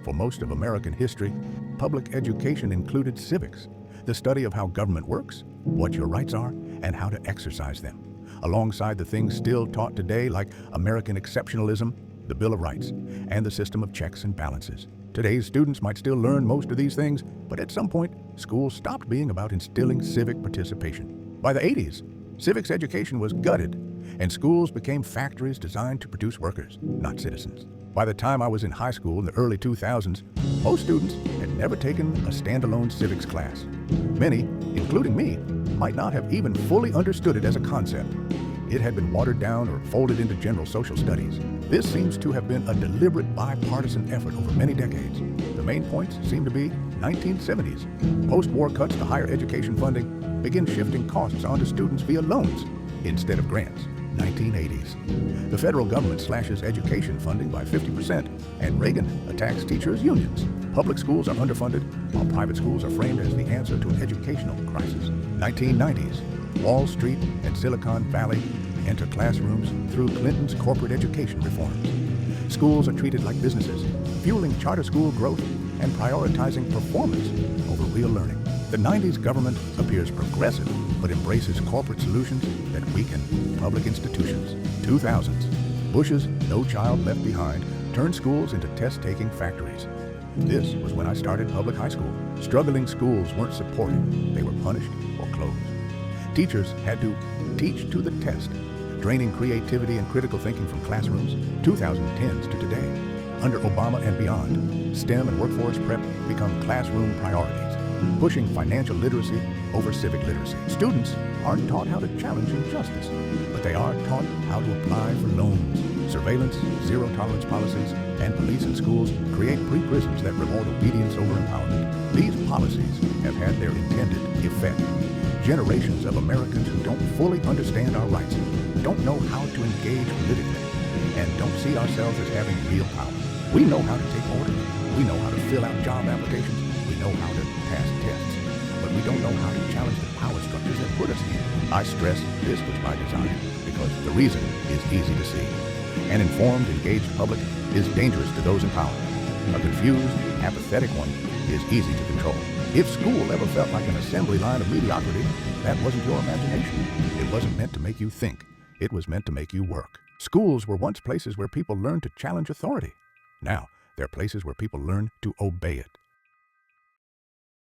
For most of American history, public education included civics, the study of how government works, what your rights are, and how to exercise them, alongside the things still taught today like American exceptionalism, the Bill of Rights, and the system of checks and balances. Today's students might still learn most of these things, but at some point, school stopped being about instilling civic participation. By the 80s, civics education was gutted, and schools became factories designed to produce workers, not citizens. By the time I was in high school in the early 2000s, most students had never taken a standalone civics class. Many, including me, might not have even fully understood it as a concept. It had been watered down or folded into general social studies. This seems to have been a deliberate bipartisan effort over many decades. The main points seem to be 1970s. Post-war cuts to higher education funding begin shifting costs onto students via loans instead of grants. 1980s. The federal government slashes education funding by 50%, and Reagan attacks teachers' unions. Public schools are underfunded, while private schools are framed as the answer to an educational crisis. 1990s. Wall Street and Silicon Valley enter classrooms through Clinton's corporate education reforms. Schools are treated like businesses, fueling charter school growth and prioritizing performance over real learning. The 90s government appears progressive, but embraces corporate solutions that weaken public institutions. 2000s. Bush's No Child Left Behind turned schools into test-taking factories. This was when I started public high school. Struggling schools weren't supported, they were punished or closed. Teachers had to teach to the test, draining creativity and critical thinking from classrooms, 2010s to today. Under Obama and beyond, STEM and workforce prep become classroom priorities, pushing financial literacy over civic literacy. Students aren't taught how to challenge injustice, but they are taught how to apply for loans. Surveillance, zero-tolerance policies, and police in schools create pre-prisons that reward obedience over empowerment. These policies have had their intended effect. Generations of Americans who don't fully understand our rights, don't know how to engage politically, and don't see ourselves as having real power. We know how to take orders. We know how to fill out job applications. We know how to pass tests. But we don't know how to challenge the power structures that put us here. I stress this was by design because the reason is easy to see. An informed, engaged public is dangerous to those in power. A confused, apathetic one is easy to control. If school ever felt like an assembly line of mediocrity, that wasn't your imagination. It wasn't meant to make you think. It was meant to make you work. Schools were once places where people learned to challenge authority. Now, they're places where people learn to obey it.